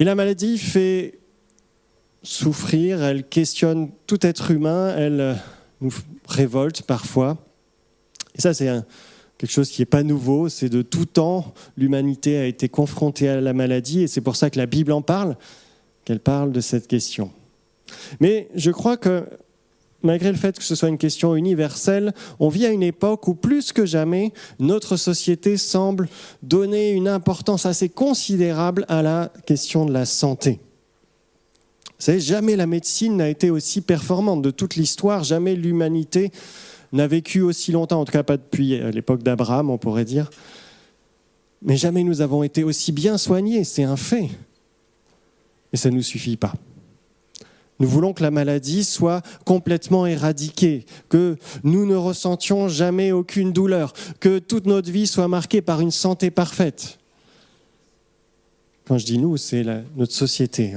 Et la maladie fait souffrir, elle questionne tout être humain, elle nous révolte parfois. Et ça, c'est quelque chose qui n'est pas nouveau, c'est de tout temps, l'humanité a été confrontée à la maladie, et c'est pour ça que la Bible en parle, qu'elle parle de cette question. Mais je crois que, malgré le fait que ce soit une question universelle, on vit à une époque où, plus que jamais, notre société semble donner une importance assez considérable à la question de la santé. Vous savez, jamais la médecine n'a été aussi performante de toute l'histoire, jamais l'humanité n'a vécu aussi longtemps, en tout cas pas depuis l'époque d'Abraham, on pourrait dire. Mais jamais nous avons été aussi bien soignés, c'est un fait. Mais ça ne nous suffit pas. Nous voulons que la maladie soit complètement éradiquée, que nous ne ressentions jamais aucune douleur, que toute notre vie soit marquée par une santé parfaite. Quand je dis nous, c'est notre société.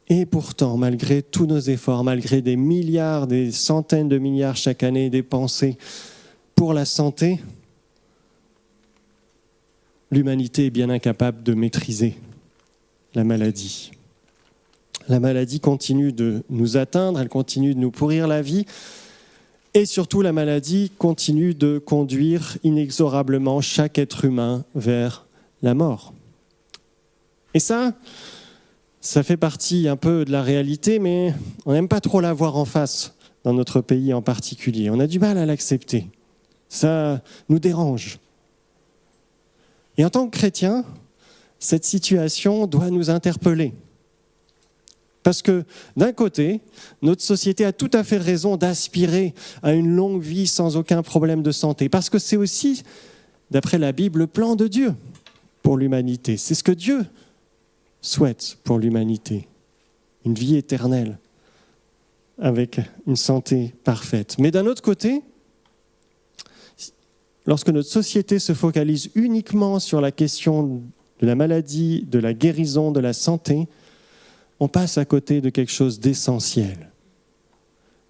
Et pourtant, malgré tous nos efforts, malgré des milliards, des centaines de milliards chaque année dépensés pour la santé, l'humanité est bien incapable de maîtriser la maladie. La maladie continue de nous atteindre, elle continue de nous pourrir la vie. Et surtout, la maladie continue de conduire inexorablement chaque être humain vers la mort. Et ça fait partie un peu de la réalité, mais on n'aime pas trop la voir en face, dans notre pays en particulier. On a du mal à l'accepter. Ça nous dérange. Et en tant que chrétiens, cette situation doit nous interpeller. Parce que, d'un côté, notre société a tout à fait raison d'aspirer à une longue vie sans aucun problème de santé. Parce que c'est aussi, d'après la Bible, le plan de Dieu pour l'humanité. C'est ce que Dieu souhaite pour l'humanité. Une vie éternelle, avec une santé parfaite. Mais d'un autre côté, lorsque notre société se focalise uniquement sur la question de la maladie, de la guérison, de la santé, on passe à côté de quelque chose d'essentiel.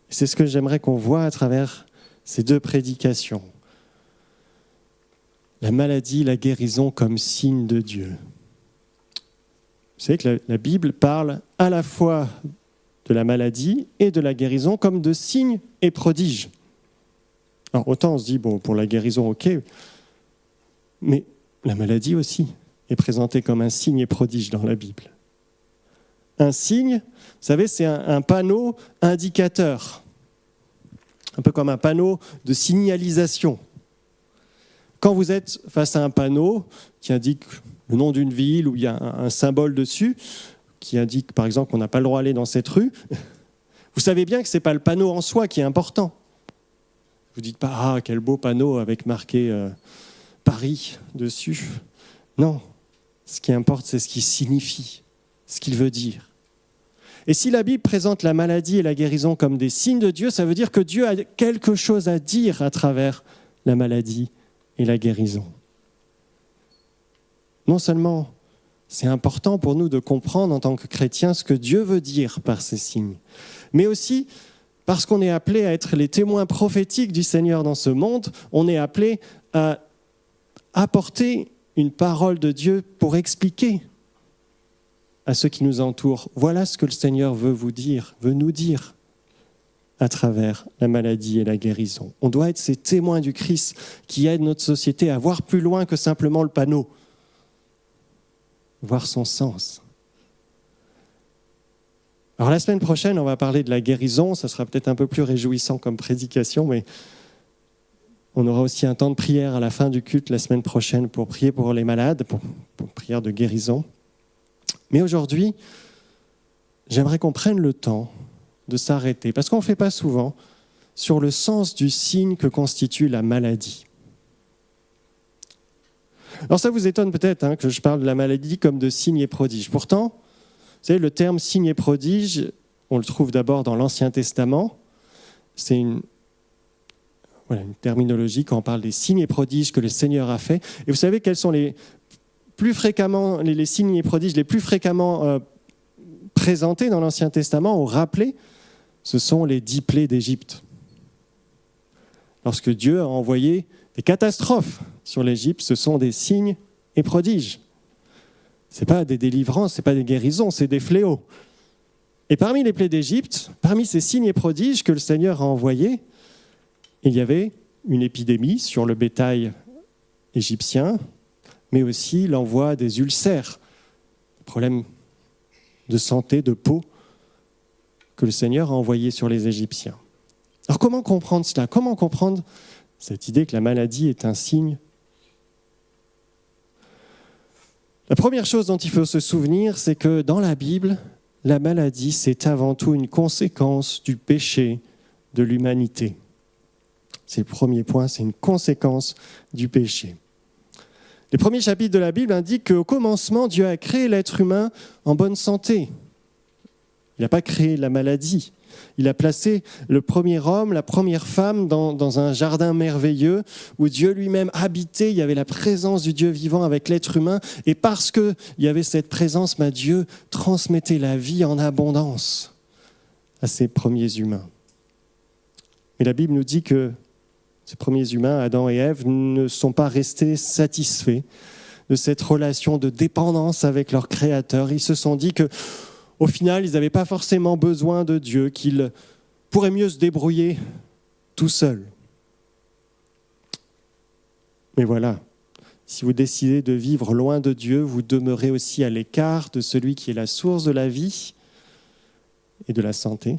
C'est ce que j'aimerais qu'on voit à travers ces deux prédications. La maladie, la guérison comme signe de Dieu. Vous savez que la Bible parle à la fois de la maladie et de la guérison comme de signes et prodiges. Alors autant on se dit, bon, pour la guérison, ok, mais la maladie aussi est présentée comme un signe et prodige dans la Bible. Un signe, vous savez, c'est un panneau indicateur, un peu comme un panneau de signalisation. Quand vous êtes face à un panneau qui indique le nom d'une ville où il y a un symbole dessus, qui indique par exemple qu'on n'a pas le droit d'aller dans cette rue, vous savez bien que ce n'est pas le panneau en soi qui est important. Vous ne dites pas « Ah, quel beau panneau avec marqué Paris dessus ». Non, ce qui importe, c'est ce qu'il signifie, ce qu'il veut dire. Et si la Bible présente la maladie et la guérison comme des signes de Dieu, ça veut dire que Dieu a quelque chose à dire à travers la maladie et la guérison. Non seulement c'est important pour nous de comprendre en tant que chrétiens ce que Dieu veut dire par ces signes, mais aussi parce qu'on est appelé à être les témoins prophétiques du Seigneur dans ce monde, on est appelé à apporter une parole de Dieu pour expliquer à ceux qui nous entourent. Voilà ce que le Seigneur veut vous dire, veut nous dire à travers la maladie et la guérison. On doit être ces témoins du Christ qui aident notre société à voir plus loin que simplement le panneau, voir son sens. Alors la semaine prochaine, on va parler de la guérison, ça sera peut-être un peu plus réjouissant comme prédication, mais on aura aussi un temps de prière à la fin du culte la semaine prochaine pour prier pour les malades, pour prière de guérison. Mais aujourd'hui, j'aimerais qu'on prenne le temps de s'arrêter, parce qu'on ne le fait pas souvent, sur le sens du signe que constitue la maladie. Alors ça vous étonne peut-être que je parle de la maladie comme de signe et prodige. Pourtant, vous savez, le terme signe et prodige, on le trouve d'abord dans l'Ancien Testament. C'est une terminologie quand on parle des signes et prodiges que le Seigneur a fait. Et vous savez quels sont les signes et prodiges les plus fréquemment présentés dans l'Ancien Testament ou rappelés? Ce sont les 10 plaies d'Égypte. Lorsque Dieu a envoyé des catastrophes sur l'Égypte, ce sont des signes et prodiges. Ce n'est pas des délivrances, ce n'est pas des guérisons, c'est des fléaux. Et parmi les plaies d'Égypte, parmi ces signes et prodiges que le Seigneur a envoyés, il y avait une épidémie sur le bétail égyptien, mais aussi l'envoi des ulcères, problèmes de santé, de peau, que le Seigneur a envoyé sur les Égyptiens. Alors comment comprendre cela? Comment comprendre cette idée que la maladie est un signe? La première chose dont il faut se souvenir, c'est que dans la Bible, la maladie, c'est avant tout une conséquence du péché de l'humanité. C'est le premier point, c'est une conséquence du péché. Les premiers chapitres de la Bible indiquent qu'au commencement, Dieu a créé l'être humain en bonne santé. Il n'a pas créé la maladie. Il a placé le premier homme, la première femme dans un jardin merveilleux où Dieu lui-même habitait. Il y avait la présence du Dieu vivant avec l'être humain. Et parce qu'il y avait cette présence, Dieu transmettait la vie en abondance à ces premiers humains. Mais la Bible nous dit que ces premiers humains, Adam et Ève, ne sont pas restés satisfaits de cette relation de dépendance avec leur Créateur. Ils se sont dit que au final, ils n'avaient pas forcément besoin de Dieu, qu'ils pourraient mieux se débrouiller tout seuls. Mais voilà, si vous décidez de vivre loin de Dieu, vous demeurez aussi à l'écart de celui qui est la source de la vie et de la santé.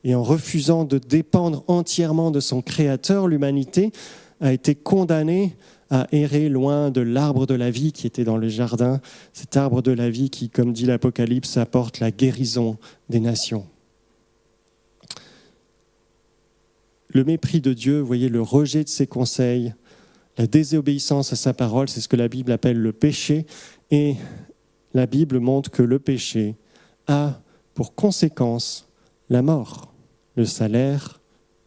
Et en refusant de dépendre entièrement de son Créateur, l'humanité a été condamnée à errer loin de l'arbre de la vie qui était dans le jardin, cet arbre de la vie qui, comme dit l'Apocalypse, apporte la guérison des nations. Le mépris de Dieu, vous voyez, le rejet de ses conseils, la désobéissance à sa parole, c'est ce que la Bible appelle le péché. Et la Bible montre que le péché a pour conséquence la mort. Le salaire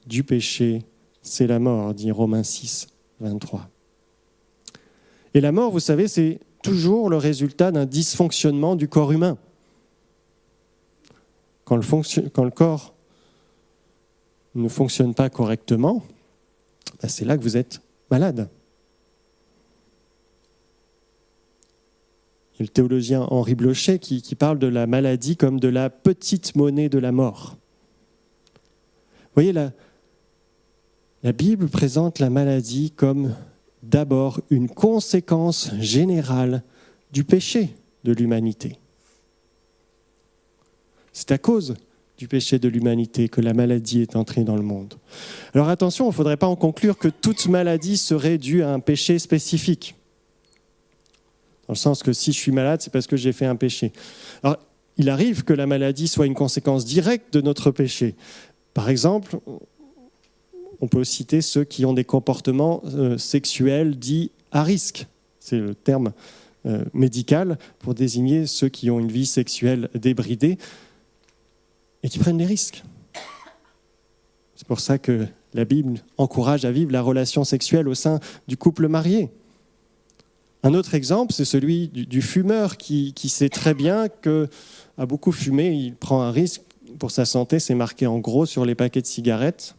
du péché, c'est la mort, dit Romains 6, 23. Et la mort, vous savez, c'est toujours le résultat d'un dysfonctionnement du corps humain. Quand le corps ne fonctionne pas correctement, c'est là que vous êtes malade. Il y a le théologien Henri Blocher qui parle de la maladie comme de la petite monnaie de la mort. Vous voyez, la Bible présente la maladie comme d'abord une conséquence générale du péché de l'humanité. C'est à cause du péché de l'humanité que la maladie est entrée dans le monde. Alors attention, il ne faudrait pas en conclure que toute maladie serait due à un péché spécifique. Dans le sens que si je suis malade, c'est parce que j'ai fait un péché. Alors, il arrive que la maladie soit une conséquence directe de notre péché. Par exemple, on peut citer ceux qui ont des comportements sexuels dits à risque. C'est le terme médical pour désigner ceux qui ont une vie sexuelle débridée et qui prennent des risques. C'est pour ça que la Bible encourage à vivre la relation sexuelle au sein du couple marié. Un autre exemple, c'est celui du fumeur qui sait très bien qu'à beaucoup fumer, il prend un risque pour sa santé. C'est marqué en gros sur les paquets de cigarettes.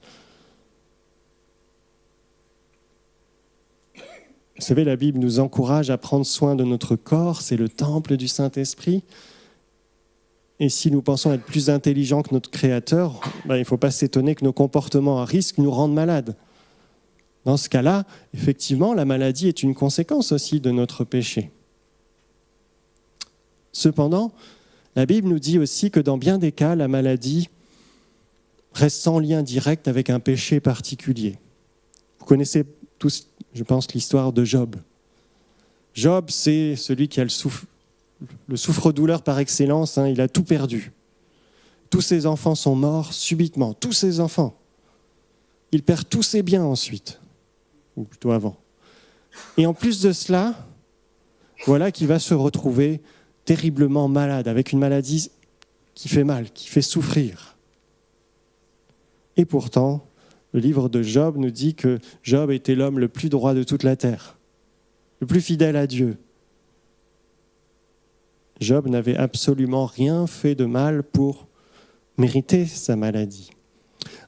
Vous savez, la Bible nous encourage à prendre soin de notre corps, c'est le temple du Saint-Esprit. Et si nous pensons être plus intelligents que notre Créateur, il ne faut pas s'étonner que nos comportements à risque nous rendent malades. Dans ce cas-là, effectivement, la maladie est une conséquence aussi de notre péché. Cependant, la Bible nous dit aussi que dans bien des cas, la maladie reste sans lien direct avec un péché particulier. Vous connaissez tous, je pense, l'histoire de Job. Job, c'est celui qui a le souffre-douleur par excellence, il a tout perdu. Tous ses enfants sont morts subitement, tous ses enfants. Il perd tous ses biens ensuite, ou plutôt avant. Et en plus de cela, voilà qu'il va se retrouver terriblement malade, avec une maladie qui fait mal, qui fait souffrir. Et pourtant, le livre de Job nous dit que Job était l'homme le plus droit de toute la terre, le plus fidèle à Dieu. Job n'avait absolument rien fait de mal pour mériter sa maladie.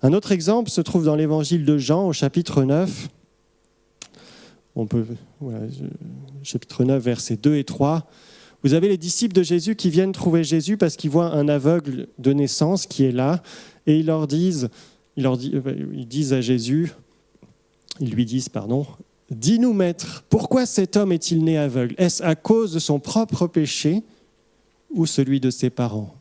Un autre exemple se trouve dans l'évangile de Jean au chapitre 9. Chapitre 9, versets 2 et 3. Vous avez les disciples de Jésus qui viennent trouver Jésus parce qu'ils voient un aveugle de naissance qui est là, et ils lui disent, « Dis-nous, maître, pourquoi cet homme est-il né aveugle? Est-ce à cause de son propre péché ou celui de ses parents ?»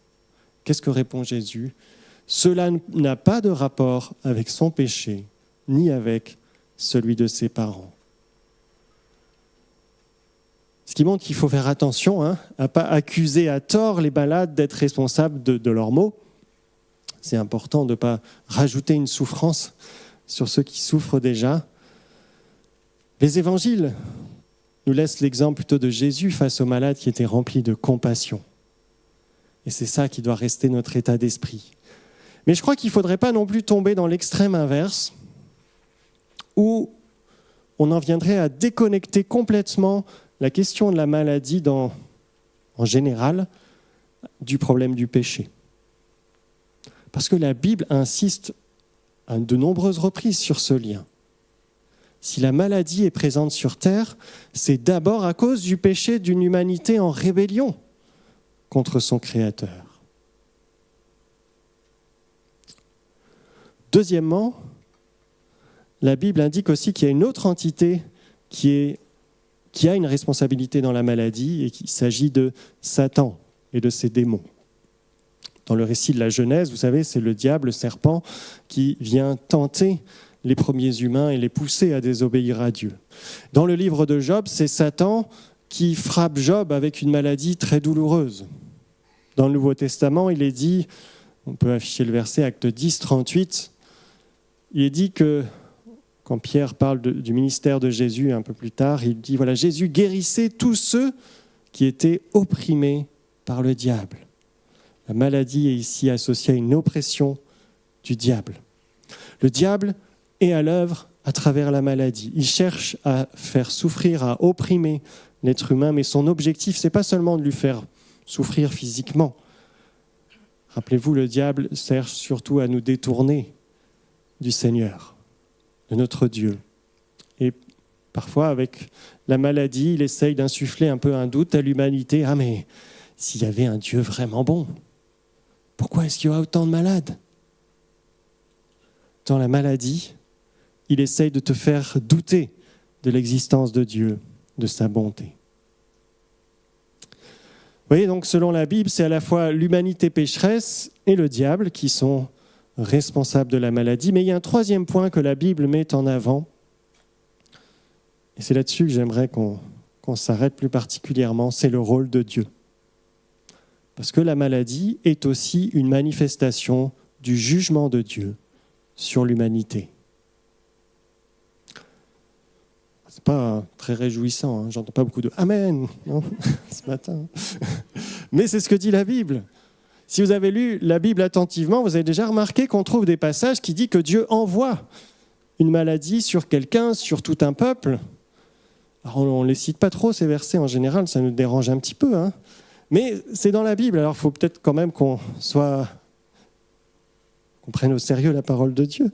Qu'est-ce que répond Jésus? « Cela n'a pas de rapport avec son péché, ni avec celui de ses parents. » Ce qui montre qu'il faut faire attention à ne pas accuser à tort les malades d'être responsables de leurs maux. C'est important de ne pas rajouter une souffrance sur ceux qui souffrent déjà. Les évangiles nous laissent l'exemple plutôt de Jésus face aux malades qui étaient remplis de compassion. Et c'est ça qui doit rester notre état d'esprit. Mais je crois qu'il ne faudrait pas non plus tomber dans l'extrême inverse, où on en viendrait à déconnecter complètement la question de la maladie en général du problème du péché. Parce que la Bible insiste à de nombreuses reprises sur ce lien. Si la maladie est présente sur terre, c'est d'abord à cause du péché d'une humanité en rébellion contre son Créateur. Deuxièmement, la Bible indique aussi qu'il y a une autre entité qui a une responsabilité dans la maladie et qu'il s'agit de Satan et de ses démons. Dans le récit de la Genèse, vous savez, c'est le diable, le serpent, qui vient tenter les premiers humains et les pousser à désobéir à Dieu. Dans le livre de Job, c'est Satan qui frappe Job avec une maladie très douloureuse. Dans le Nouveau Testament, il est dit, on peut afficher le verset, Acte 10, 38, il est dit que, quand Pierre parle du ministère de Jésus un peu plus tard, il dit, voilà, Jésus guérissait tous ceux qui étaient opprimés par le diable. La maladie est ici associée à une oppression du diable. Le diable est à l'œuvre à travers la maladie. Il cherche à faire souffrir, à opprimer l'être humain, mais son objectif, ce n'est pas seulement de lui faire souffrir physiquement. Rappelez-vous, le diable cherche surtout à nous détourner du Seigneur, de notre Dieu. Et parfois, avec la maladie, il essaye d'insuffler un peu un doute à l'humanité. Ah, mais s'il y avait un Dieu vraiment bon, pourquoi est-ce qu'il y a autant de malades? Dans la maladie, il essaye de te faire douter de l'existence de Dieu, de sa bonté. Vous voyez, donc, selon la Bible, c'est à la fois l'humanité pécheresse et le diable qui sont responsables de la maladie. Mais il y a un troisième point que la Bible met en avant. Et c'est là-dessus que j'aimerais qu'on s'arrête plus particulièrement. C'est le rôle de Dieu. Parce que la maladie est aussi une manifestation du jugement de Dieu sur l'humanité. C'est pas très réjouissant, j'entends pas beaucoup de « Amen » non, ce matin. Mais c'est ce que dit la Bible. Si vous avez lu la Bible attentivement, vous avez déjà remarqué qu'on trouve des passages qui disent que Dieu envoie une maladie sur quelqu'un, sur tout un peuple. Alors on ne les cite pas trop, ces versets, en général, ça nous dérange un petit peu. Mais c'est dans la Bible, alors il faut peut-être quand même qu'on prenne au sérieux la parole de Dieu.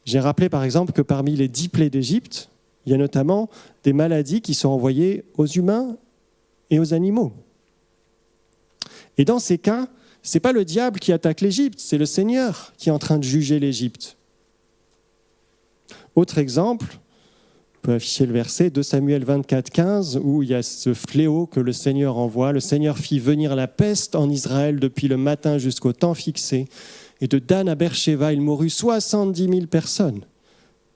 J'ai rappelé par exemple que parmi les 10 plaies d'Égypte, il y a notamment des maladies qui sont envoyées aux humains et aux animaux. Et dans ces cas, ce n'est pas le diable qui attaque l'Égypte, c'est le Seigneur qui est en train de juger l'Égypte. Autre exemple, on peut afficher le verset 2 Samuel 24, 15, où il y a ce fléau que le Seigneur envoie. Le Seigneur fit venir la peste en Israël depuis le matin jusqu'au temps fixé. Et de Dan à Beersheba, il mourut 70 000 personnes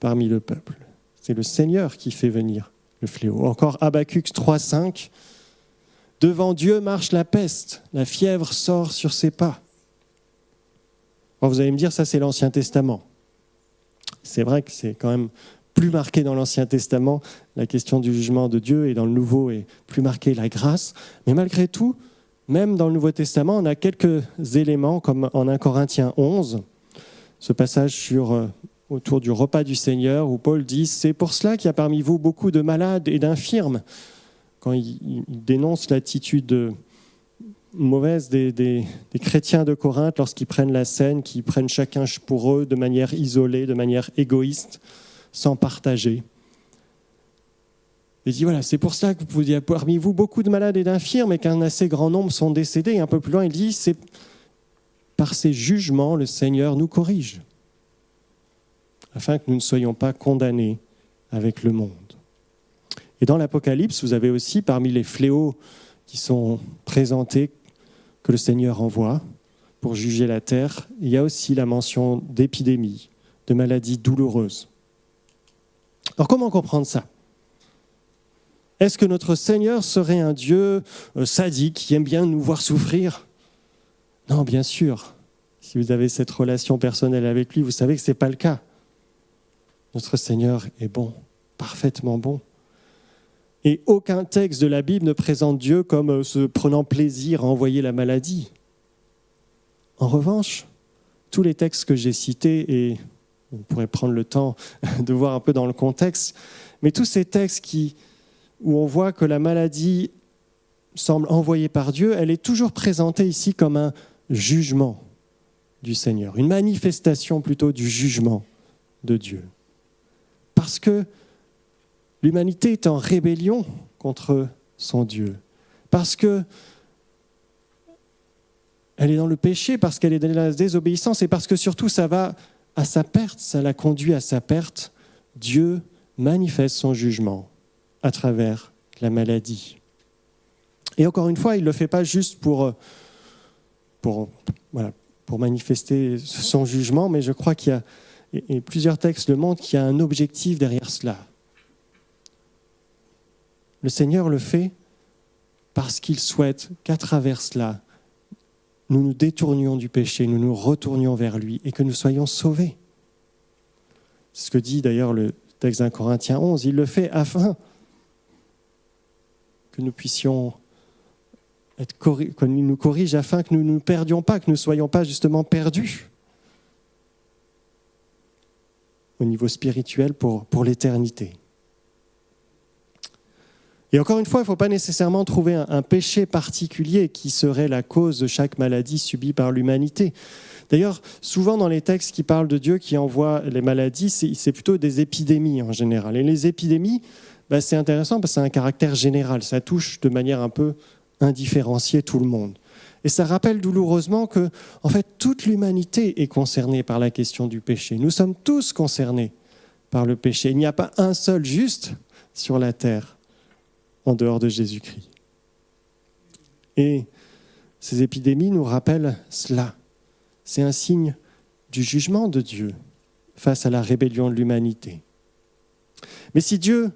parmi le peuple. C'est le Seigneur qui fait venir le fléau. Encore Habakkuk 3, 5. Devant Dieu marche la peste, la fièvre sort sur ses pas. Alors vous allez me dire, ça c'est l'Ancien Testament. C'est vrai que c'est quand même plus marqué dans l'Ancien Testament, la question du jugement de Dieu, et dans le Nouveau est plus marqué la grâce. Mais malgré tout, même dans le Nouveau Testament, on a quelques éléments, comme en 1 Corinthiens 11, ce passage autour du repas du Seigneur, où Paul dit « C'est pour cela qu'il y a parmi vous beaucoup de malades et d'infirmes », quand il dénonce l'attitude mauvaise des chrétiens de Corinthe lorsqu'ils prennent la scène, qu'ils prennent chacun pour eux de manière isolée, de manière égoïste, sans partager. Il dit, voilà, c'est pour ça que il y a parmi vous beaucoup de malades et d'infirmes et qu'un assez grand nombre sont décédés. Et un peu plus loin, il dit, c'est par ces jugements, le Seigneur nous corrige, afin que nous ne soyons pas condamnés avec le monde. Et dans l'Apocalypse, vous avez aussi, parmi les fléaux qui sont présentés, que le Seigneur envoie pour juger la terre, il y a aussi la mention d'épidémies, de maladies douloureuses. Alors comment comprendre ça ? Est-ce que notre Seigneur serait un Dieu sadique qui aime bien nous voir souffrir ? Non, bien sûr. Si vous avez cette relation personnelle avec lui, vous savez que ce n'est pas le cas. Notre Seigneur est bon, parfaitement bon. Et aucun texte de la Bible ne présente Dieu comme se prenant plaisir à envoyer la maladie. En revanche, tous les textes que j'ai cités, et on pourrait prendre le temps de voir un peu dans le contexte, mais tous ces textes où on voit que la maladie semble envoyée par Dieu, elle est toujours présentée ici comme un jugement du Seigneur, une manifestation plutôt du jugement de Dieu. Parce que l'humanité est en rébellion contre son Dieu, parce qu'elle est dans le péché, parce qu'elle est dans la désobéissance, et parce que surtout ça va à sa perte, ça la conduit à sa perte. Dieu manifeste son jugement à travers la maladie. Et encore une fois, il ne le fait pas juste pour manifester son jugement, mais je crois qu'il y a, et plusieurs textes le montrent, qu'il y a un objectif derrière cela. Le Seigneur le fait parce qu'il souhaite qu'à travers cela, nous nous détournions du péché, nous nous retournions vers lui et que nous soyons sauvés. C'est ce que dit d'ailleurs le texte d'un Corinthiens 11. Il le fait afin que nous puissions qu'il nous corrige, afin que nous ne nous perdions pas, que nous ne soyons pas justement perdus au niveau spirituel pour l'éternité. Et encore une fois, il ne faut pas nécessairement trouver un péché particulier qui serait la cause de chaque maladie subie par l'humanité. D'ailleurs, souvent dans les textes qui parlent de Dieu qui envoie les maladies, c'est plutôt des épidémies en général. Et les épidémies, c'est intéressant parce que ça a un caractère général. Ça touche de manière un peu indifférenciée tout le monde. Et ça rappelle douloureusement que, en fait, toute l'humanité est concernée par la question du péché. Nous sommes tous concernés par le péché. Il n'y a pas un seul juste sur la terre en dehors de Jésus-Christ. Et ces épidémies nous rappellent cela. C'est un signe du jugement de Dieu face à la rébellion de l'humanité. Mais si Dieu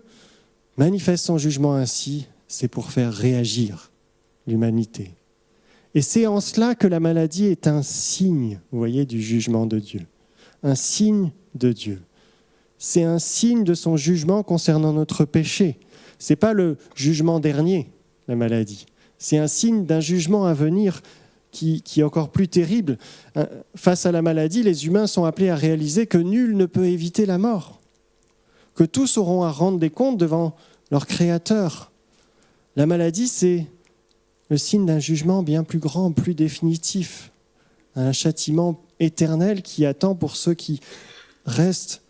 manifeste son jugement ainsi, c'est pour faire réagir l'humanité. Et c'est en cela que la maladie est un signe, vous voyez, du jugement de Dieu. Un signe de Dieu. C'est un signe de son jugement concernant notre péché. Ce n'est pas le jugement dernier, la maladie. C'est un signe d'un jugement à venir qui est encore plus terrible. Face à la maladie, les humains sont appelés à réaliser que nul ne peut éviter la mort, que tous auront à rendre des comptes devant leur Créateur. La maladie, c'est le signe d'un jugement bien plus grand, plus définitif, un châtiment éternel qui attend pour ceux qui restent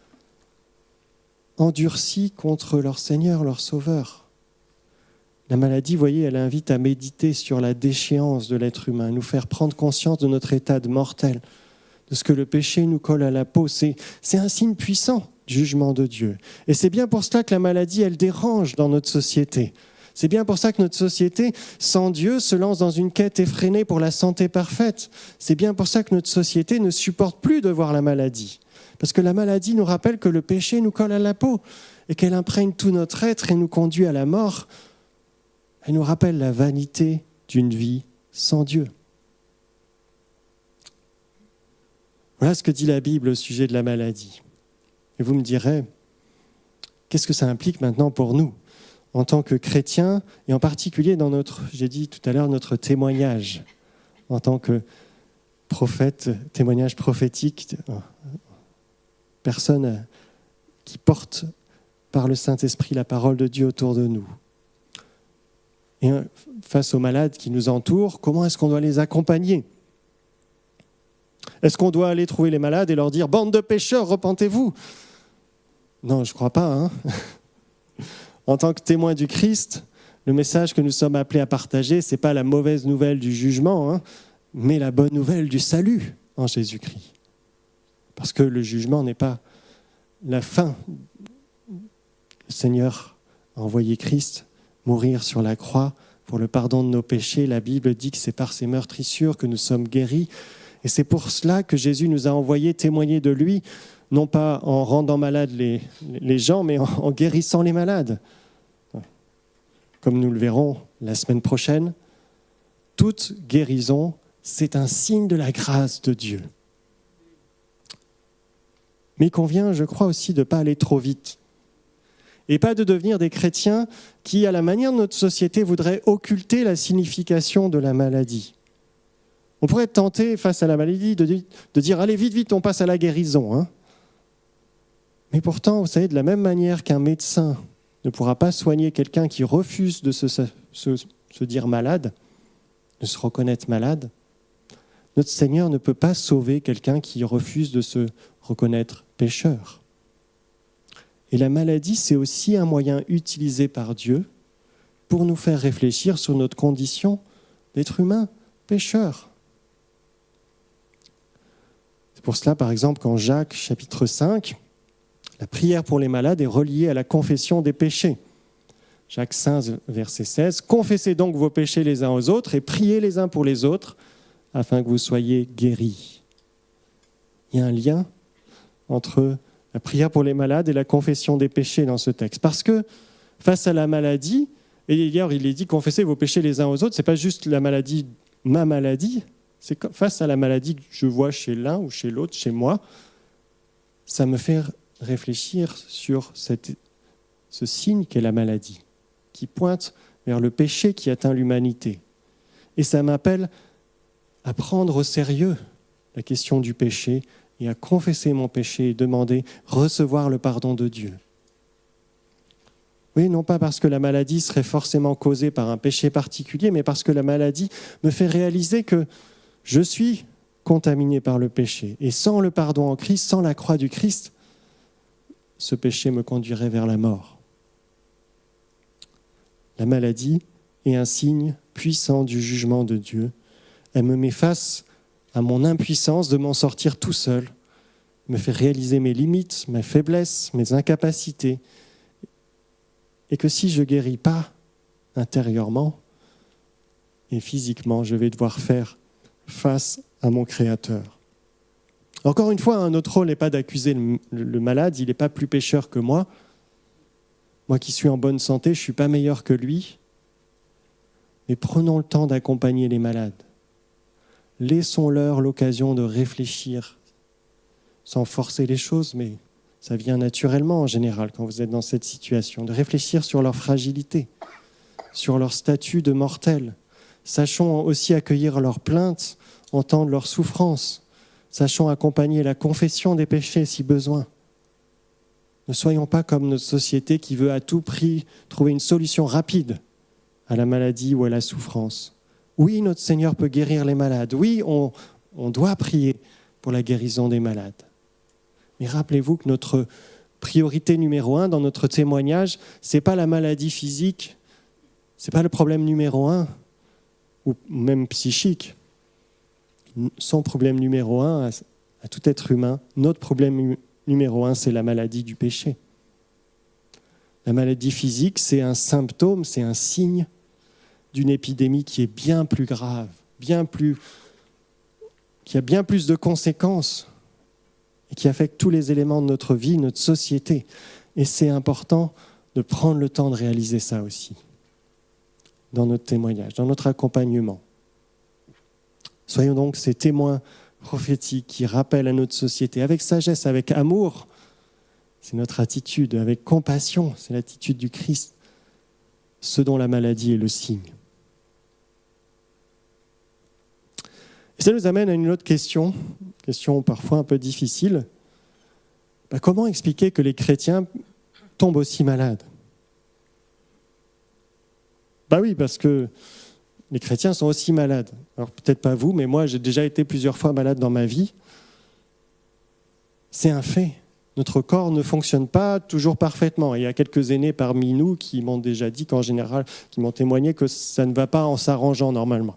endurcis contre leur Seigneur, leur Sauveur. La maladie, vous voyez, elle invite à méditer sur la déchéance de l'être humain, nous faire prendre conscience de notre état de mortel, de ce que le péché nous colle à la peau. C'est un signe puissant du jugement de Dieu. Et c'est bien pour cela que la maladie, elle dérange dans notre société. C'est bien pour ça que notre société, sans Dieu, se lance dans une quête effrénée pour la santé parfaite. C'est bien pour ça que notre société ne supporte plus de voir la maladie. Parce que la maladie nous rappelle que le péché nous colle à la peau et qu'elle imprègne tout notre être et nous conduit à la mort. Elle nous rappelle la vanité d'une vie sans Dieu. Voilà ce que dit la Bible au sujet de la maladie. Et vous me direz, qu'est-ce que ça implique maintenant pour nous, en tant que chrétiens, et en particulier dans notre, j'ai dit tout à l'heure, notre témoignage, en tant que prophète, témoignage prophétique, personne qui porte par le Saint-Esprit la parole de Dieu autour de nous. Et face aux malades qui nous entourent, comment est-ce qu'on doit les accompagner ? Est-ce qu'on doit aller trouver les malades et leur dire « Bande de pécheurs, repentez-vous » ? Non, je ne crois pas. En tant que témoins du Christ, le message que nous sommes appelés à partager, ce n'est pas la mauvaise nouvelle du jugement, mais la bonne nouvelle du salut en Jésus-Christ. Parce que le jugement n'est pas la fin. Le Seigneur a envoyé Christ mourir sur la croix pour le pardon de nos péchés. La Bible dit que c'est par ses meurtrissures que nous sommes guéris. Et c'est pour cela que Jésus nous a envoyés témoigner de lui, non pas en rendant malades les gens, mais en guérissant les malades. Comme nous le verrons la semaine prochaine, toute guérison, c'est un signe de la grâce de Dieu. Mais il convient, je crois aussi, de ne pas aller trop vite. Et pas de devenir des chrétiens qui, à la manière de notre société, voudraient occulter la signification de la maladie. On pourrait être tenté, face à la maladie, de dire « Allez, vite, vite, on passe à la guérison. » Mais pourtant, vous savez, de la même manière qu'un médecin ne pourra pas soigner quelqu'un qui refuse de se dire malade, de se reconnaître malade, notre Seigneur ne peut pas sauver quelqu'un qui refuse de se reconnaître pécheur. Et la maladie, c'est aussi un moyen utilisé par Dieu pour nous faire réfléchir sur notre condition d'être humain pécheur. C'est pour cela, par exemple, qu'en Jacques, chapitre 5, la prière pour les malades est reliée à la confession des péchés. Jacques 5, verset 16. « Confessez donc vos péchés les uns aux autres et priez les uns pour les autres, afin que vous soyez guéris. » Il y a un lien entre la prière pour les malades et la confession des péchés dans ce texte. Parce que face à la maladie, et d'ailleurs il est dit « Confessez vos péchés les uns aux autres », ce n'est pas juste la maladie, ma maladie, c'est face à la maladie que je vois chez l'un ou chez l'autre, chez moi, ça me fait réfléchir sur ce signe qu'est la maladie, qui pointe vers le péché qui atteint l'humanité. Et ça m'appelle à prendre au sérieux la question du péché et à confesser mon péché et demander, recevoir le pardon de Dieu. Oui, non pas parce que la maladie serait forcément causée par un péché particulier, mais parce que la maladie me fait réaliser que je suis contaminé par le péché. Et sans le pardon en Christ, sans la croix du Christ, ce péché me conduirait vers la mort. La maladie est un signe puissant du jugement de Dieu. Elle me met face à mon impuissance de m'en sortir tout seul, me fait réaliser mes limites, mes faiblesses, mes incapacités, et que si je ne guéris pas intérieurement et physiquement, je vais devoir faire face à mon Créateur. Encore une fois, notre rôle n'est pas d'accuser le malade, il n'est pas plus pécheur que moi. Moi qui suis en bonne santé, je ne suis pas meilleur que lui. Mais prenons le temps d'accompagner les malades. Laissons-leur l'occasion de réfléchir, sans forcer les choses, mais ça vient naturellement en général quand vous êtes dans cette situation, de réfléchir sur leur fragilité, sur leur statut de mortel. Sachons aussi accueillir leurs plaintes, entendre leurs souffrances. Sachons accompagner la confession des péchés si besoin. Ne soyons pas comme notre société qui veut à tout prix trouver une solution rapide à la maladie ou à la souffrance. Oui, notre Seigneur peut guérir les malades. Oui, on doit prier pour la guérison des malades. Mais rappelez-vous que notre priorité numéro 1 dans notre témoignage, ce n'est pas la maladie physique, ce n'est pas le problème numéro 1, ou même psychique. Son problème numéro 1 à tout être humain, notre problème numéro 1, c'est la maladie du péché. La maladie physique, c'est un symptôme, c'est un signe d'une épidémie qui est bien plus grave, qui a bien plus de conséquences et qui affecte tous les éléments de notre vie, notre société. Et c'est important de prendre le temps de réaliser ça aussi dans notre témoignage, dans notre accompagnement. Soyons donc ces témoins prophétiques qui rappellent à notre société avec sagesse, avec amour. C'est notre attitude, avec compassion, c'est l'attitude du Christ, ce dont la maladie est le signe. Et ça nous amène à une autre question parfois un peu difficile. Comment expliquer que les chrétiens tombent aussi malades ? Oui, parce que les chrétiens sont aussi malades. Alors peut-être pas vous, mais moi j'ai déjà été plusieurs fois malade dans ma vie. C'est un fait. notre corps ne fonctionne pas toujours parfaitement. Et il y a quelques aînés parmi nous qui m'ont déjà dit qu'en général, qui m'ont témoigné que ça ne va pas en s'arrangeant normalement.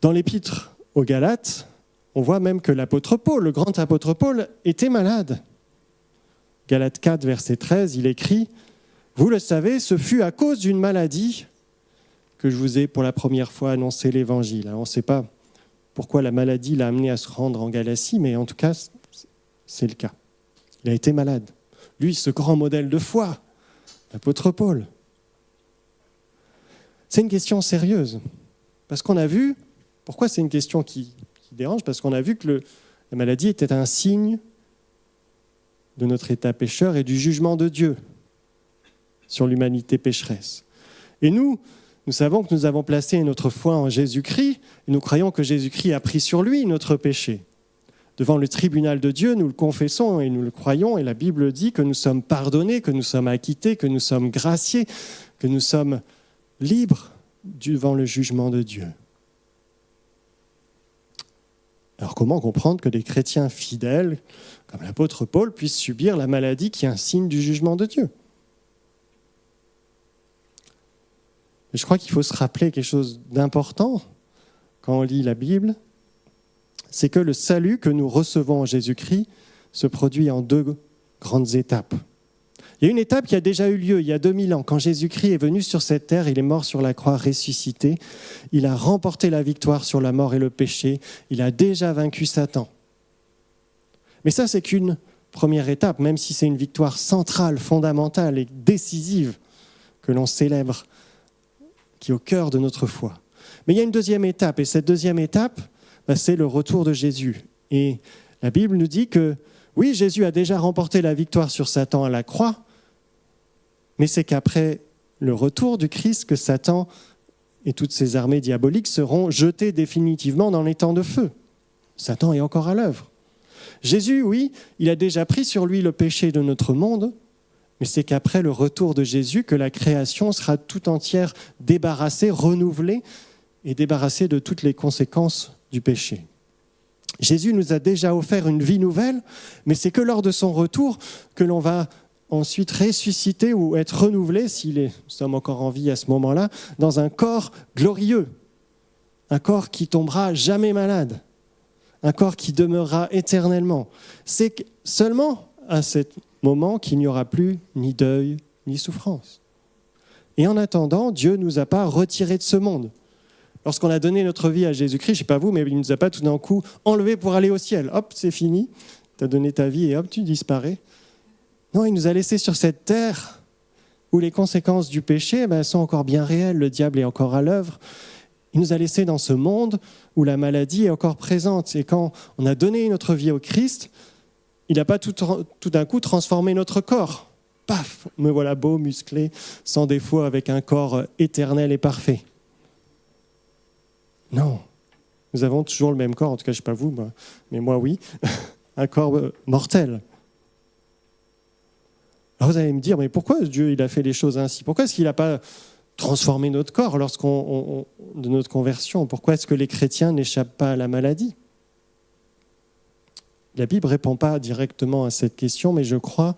Dans l'épître aux Galates, on voit même que l'apôtre Paul, le grand apôtre Paul, était malade. Galates 4, verset 13, il écrit « Vous le savez, ce fut à cause d'une maladie que je vous ai pour la première fois annoncé l'évangile. » On ne sait pas pourquoi la maladie l'a amené à se rendre en Galatie, mais en tout cas, c'est le cas. Il a été malade. Lui, ce grand modèle de foi, l'apôtre Paul. C'est une question sérieuse, parce qu'on a vu, pourquoi c'est une question qui dérange ? Parce qu'on a vu que la maladie était un signe de notre état pécheur et du jugement de Dieu sur l'humanité pécheresse. Et nous savons que nous avons placé notre foi en Jésus-Christ et nous croyons que Jésus-Christ a pris sur lui notre péché. Devant le tribunal de Dieu, nous le confessons et nous le croyons, et la Bible dit que nous sommes pardonnés, que nous sommes acquittés, que nous sommes graciés, que nous sommes libres devant le jugement de Dieu. Alors comment comprendre que des chrétiens fidèles, comme l'apôtre Paul, puissent subir la maladie qui est un signe du jugement de Dieu ? Mais je crois qu'il faut se rappeler quelque chose d'important quand on lit la Bible, c'est que le salut que nous recevons en Jésus-Christ se produit en 2 grandes étapes. Il y a une étape qui a déjà eu lieu il y a 2000 ans. Quand Jésus-Christ est venu sur cette terre, il est mort sur la croix ressuscité. Il a remporté la victoire sur la mort et le péché. Il a déjà vaincu Satan. Mais ça, c'est qu'une première étape, même si c'est une victoire centrale, fondamentale et décisive que l'on célèbre, qui est au cœur de notre foi. Mais il y a une deuxième étape, et cette deuxième étape, c'est le retour de Jésus. Et la Bible nous dit que, oui, Jésus a déjà remporté la victoire sur Satan à la croix, mais c'est qu'après le retour du Christ que Satan et toutes ses armées diaboliques seront jetées définitivement dans les temps de feu. Satan est encore à l'œuvre. Jésus, oui, il a déjà pris sur lui le péché de notre monde, mais c'est qu'après le retour de Jésus que la création sera tout entière débarrassée, renouvelée et débarrassée de toutes les conséquences du péché. Jésus nous a déjà offert une vie nouvelle, mais c'est que lors de son retour que l'on va ensuite ressusciter ou être renouvelé, si nous sommes encore en vie à ce moment-là, dans un corps glorieux, un corps qui tombera jamais malade, un corps qui demeurera éternellement. C'est seulement à ce moment qu'il n'y aura plus ni deuil ni souffrance. Et en attendant, Dieu ne nous a pas retirés de ce monde. Lorsqu'on a donné notre vie à Jésus-Christ, je ne sais pas vous, mais il ne nous a pas tout d'un coup enlevés pour aller au ciel. Hop, c'est fini, tu as donné ta vie et hop, tu disparais. Non, il nous a laissés sur cette terre où les conséquences du péché sont encore bien réelles, le diable est encore à l'œuvre. Il nous a laissés dans ce monde où la maladie est encore présente. Et quand on a donné notre vie au Christ, il n'a pas tout d'un coup transformé notre corps. Paf, me voilà beau, musclé, sans défaut, avec un corps éternel et parfait. Non, nous avons toujours le même corps, en tout cas je ne sais pas vous, mais moi oui, un corps mortel. Alors vous allez me dire, mais pourquoi Dieu il a fait les choses ainsi ? Pourquoi est-ce qu'il n'a pas transformé notre corps de notre conversion ? Pourquoi est-ce que les chrétiens n'échappent pas à la maladie ? La Bible ne répond pas directement à cette question, mais je crois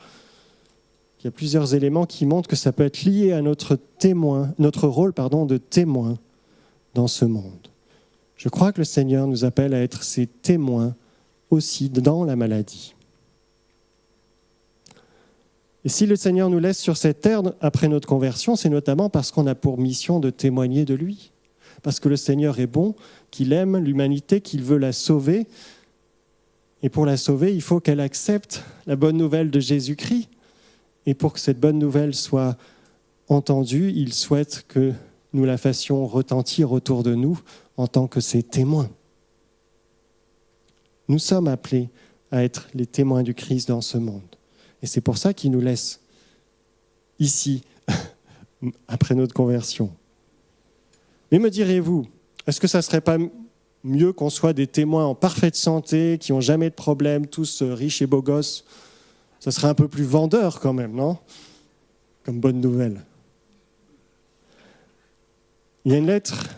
qu'il y a plusieurs éléments qui montrent que ça peut être lié à notre rôle de témoin dans ce monde. Je crois que le Seigneur nous appelle à être ses témoins aussi dans la maladie. Et si le Seigneur nous laisse sur cette terre après notre conversion, c'est notamment parce qu'on a pour mission de témoigner de lui. Parce que le Seigneur est bon, qu'il aime l'humanité, qu'il veut la sauver. Et pour la sauver, il faut qu'elle accepte la bonne nouvelle de Jésus-Christ. Et pour que cette bonne nouvelle soit entendue, il souhaite que nous la fassions retentir autour de nous en tant que ses témoins. Nous sommes appelés à être les témoins du Christ dans ce monde. Et c'est pour ça qu'il nous laisse ici, après notre conversion. Mais me direz-vous, est-ce que ça ne serait pas mieux qu'on soit des témoins en parfaite santé, qui n'ont jamais de problème, tous riches et beaux gosses ? Ça serait un peu plus vendeur quand même, non ? Comme bonne nouvelle. Il y a une lettre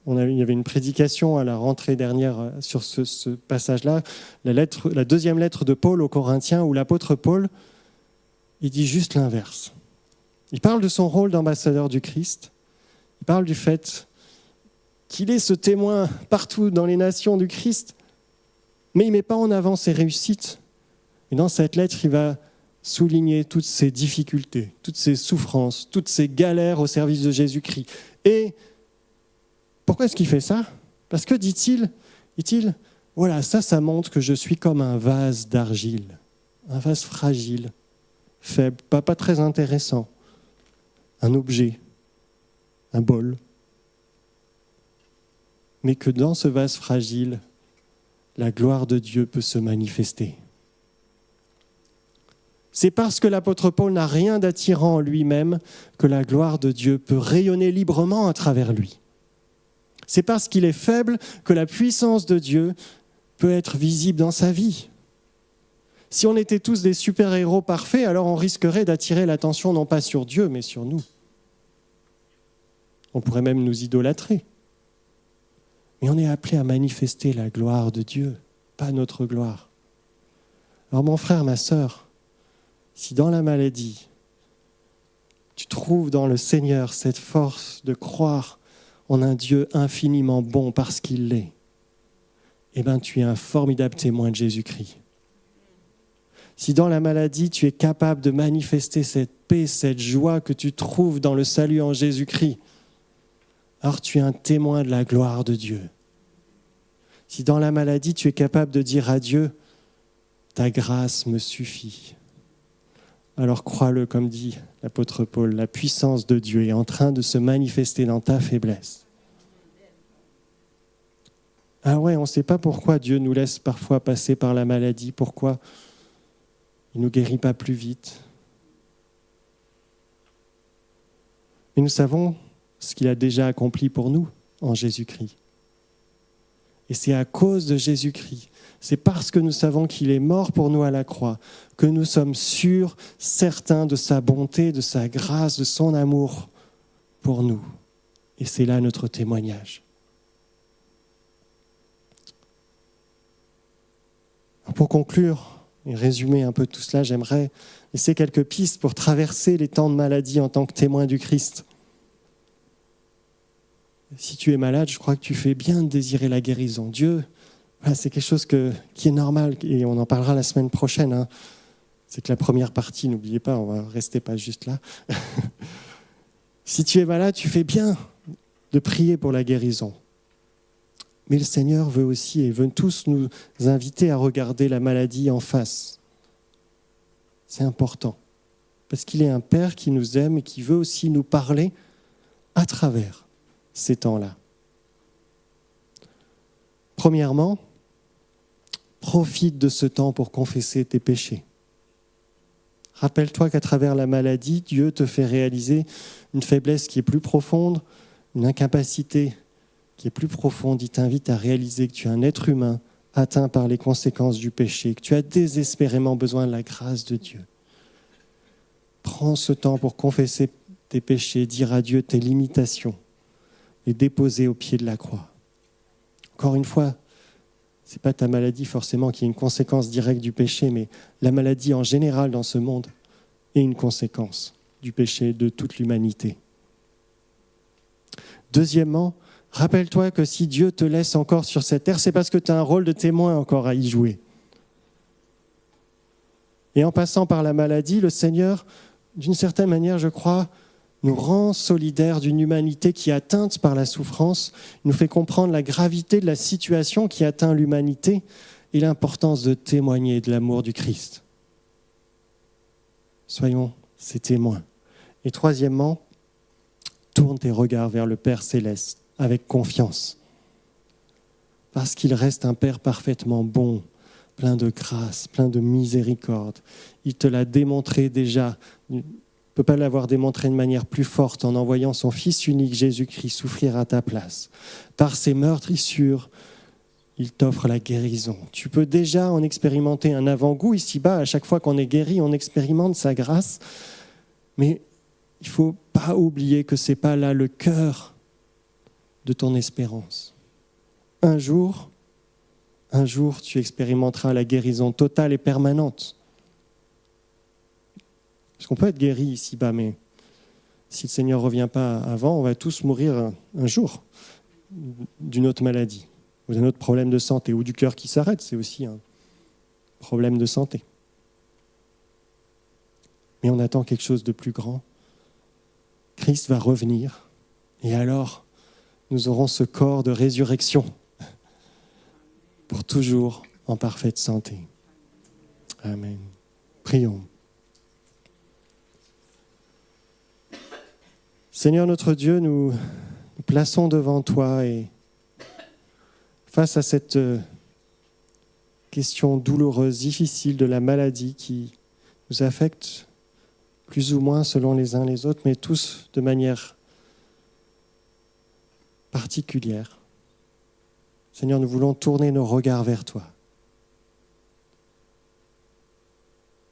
Il y avait une prédication à la rentrée dernière sur ce passage-là, la deuxième lettre de Paul aux Corinthiens, où l'apôtre Paul, il dit juste l'inverse. Il parle de son rôle d'ambassadeur du Christ. Il parle du fait qu'il est ce témoin partout dans les nations du Christ, mais il ne met pas en avant ses réussites. Et dans cette lettre, il va souligner toutes ses difficultés, toutes ses souffrances, toutes ses galères au service de Jésus-Christ. Et pourquoi est-ce qu'il fait ça ? Parce que, dit-il, voilà, ça montre que je suis comme un vase d'argile, un vase fragile, faible, pas très intéressant, un objet, un bol. Mais que dans ce vase fragile, la gloire de Dieu peut se manifester. C'est parce que l'apôtre Paul n'a rien d'attirant en lui-même que la gloire de Dieu peut rayonner librement à travers lui. C'est parce qu'il est faible que la puissance de Dieu peut être visible dans sa vie. Si on était tous des super-héros parfaits, alors on risquerait d'attirer l'attention non pas sur Dieu, mais sur nous. On pourrait même nous idolâtrer. Mais on est appelé à manifester la gloire de Dieu, pas notre gloire. Alors mon frère, ma sœur, si dans la maladie, tu trouves dans le Seigneur cette force de croire en un Dieu infiniment bon parce qu'il l'est, eh bien tu es un formidable témoin de Jésus-Christ. Si dans la maladie, tu es capable de manifester cette paix, cette joie que tu trouves dans le salut en Jésus-Christ, alors tu es un témoin de la gloire de Dieu. Si dans la maladie, tu es capable de dire à Dieu, ta grâce me suffit, alors crois-le, comme dit l'apôtre Paul, la puissance de Dieu est en train de se manifester dans ta faiblesse. Ah ouais, on ne sait pas pourquoi Dieu nous laisse parfois passer par la maladie, pourquoi il ne nous guérit pas plus vite. Mais nous savons ce qu'il a déjà accompli pour nous en Jésus-Christ. Et c'est à cause de Jésus-Christ, c'est parce que nous savons qu'il est mort pour nous à la croix, que nous sommes sûrs, certains de sa bonté, de sa grâce, de son amour pour nous. Et c'est là notre témoignage. Pour conclure et résumer un peu tout cela, j'aimerais laisser quelques pistes pour traverser les temps de maladie en tant que témoin du Christ. Si tu es malade, je crois que tu fais bien de désirer la guérison. Dieu, voilà, c'est quelque chose qui est normal et on en parlera la semaine prochaine. Hein. C'est que la première partie, n'oubliez pas, on va rester pas juste là. Si tu es malade, tu fais bien de prier pour la guérison. Mais le Seigneur veut aussi et veut tous nous inviter à regarder la maladie en face. C'est important parce qu'il est un Père qui nous aime et qui veut aussi nous parler à travers ces temps-là. Premièrement, profite de ce temps pour confesser tes péchés. Rappelle-toi qu'à travers la maladie, Dieu te fait réaliser une faiblesse qui est plus profonde, une incapacité qui est plus profonde. Il t'invite à réaliser que tu es un être humain atteint par les conséquences du péché, que tu as désespérément besoin de la grâce de Dieu. Prends ce temps pour confesser tes péchés, dire à Dieu tes limitations, et déposer au pied de la croix. Encore une fois, ce n'est pas ta maladie forcément qui est une conséquence directe du péché, mais la maladie en général dans ce monde est une conséquence du péché de toute l'humanité. Deuxièmement, rappelle-toi que si Dieu te laisse encore sur cette terre, c'est parce que tu as un rôle de témoin encore à y jouer. Et en passant par la maladie, le Seigneur, d'une certaine manière, je crois, nous rend solidaires d'une humanité qui est atteinte par la souffrance, il nous fait comprendre la gravité de la situation qui atteint l'humanité et l'importance de témoigner de l'amour du Christ. Soyons ces témoins. Et troisièmement, tourne tes regards vers le Père Céleste avec confiance, parce qu'il reste un Père parfaitement bon, plein de grâce, plein de miséricorde. Il te l'a démontré déjà. Il ne peut pas l'avoir démontré de manière plus forte en envoyant son Fils unique, Jésus-Christ, souffrir à ta place. Par ses meurtrissures, il t'offre la guérison. Tu peux déjà en expérimenter un avant-goût ici-bas. À chaque fois qu'on est guéri, on expérimente sa grâce. Mais il ne faut pas oublier que ce n'est pas là le cœur de ton espérance. Un jour, tu expérimenteras la guérison totale et permanente. Parce qu'on peut être guéri ici-bas, mais si le Seigneur ne revient pas avant, on va tous mourir un jour d'une autre maladie, ou d'un autre problème de santé, ou du cœur qui s'arrête, c'est aussi un problème de santé. Mais on attend quelque chose de plus grand. Christ va revenir, et alors nous aurons ce corps de résurrection pour toujours en parfaite santé. Amen. Prions. Seigneur notre Dieu, nous plaçons devant toi et face à cette question douloureuse, difficile de la maladie qui nous affecte plus ou moins selon les uns les autres, mais tous de manière particulière. Seigneur, nous voulons tourner nos regards vers toi.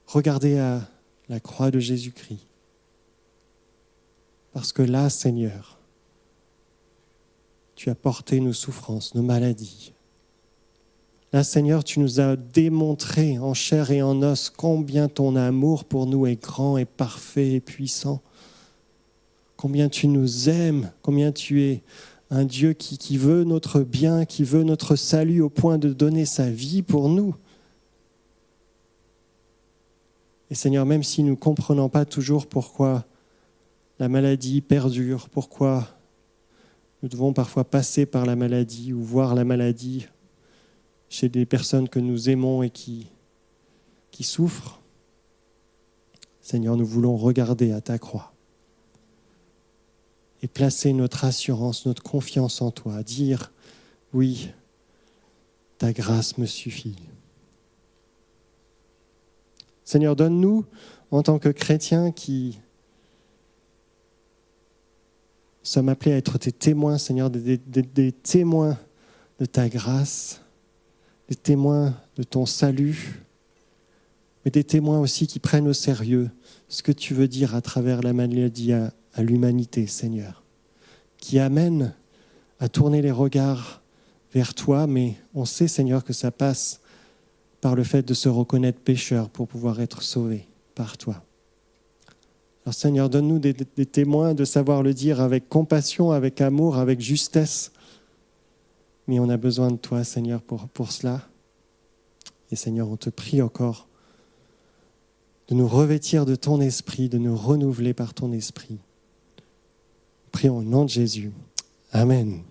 Regarder à la croix de Jésus-Christ. Parce que là, Seigneur, tu as porté nos souffrances, nos maladies. Là, Seigneur, tu nous as démontré en chair et en os combien ton amour pour nous est grand et parfait et puissant. Combien tu nous aimes, combien tu es un Dieu qui veut notre bien, qui veut notre salut au point de donner sa vie pour nous. Et Seigneur, même si nous ne comprenons pas toujours pourquoi la maladie perdure, pourquoi nous devons parfois passer par la maladie ou voir la maladie chez des personnes que nous aimons et qui souffrent. Seigneur, nous voulons regarder à ta croix et placer notre assurance, notre confiance en toi, dire « Oui, ta grâce me suffit ». Seigneur, donne-nous, en tant que chrétiens qui sommes appelés à être tes témoins, Seigneur, des témoins de ta grâce, des témoins de ton salut, mais des témoins aussi qui prennent au sérieux ce que tu veux dire à travers la maladie à l'humanité, Seigneur, qui amène à tourner les regards vers toi, mais on sait, Seigneur, que ça passe par le fait de se reconnaître pécheur pour pouvoir être sauvé par toi. Alors Seigneur, donne-nous des témoins de savoir le dire avec compassion, avec amour, avec justesse. Mais on a besoin de toi, Seigneur, pour cela. Et Seigneur, on te prie encore de nous revêtir de ton esprit, de nous renouveler par ton esprit. Prions au nom de Jésus. Amen.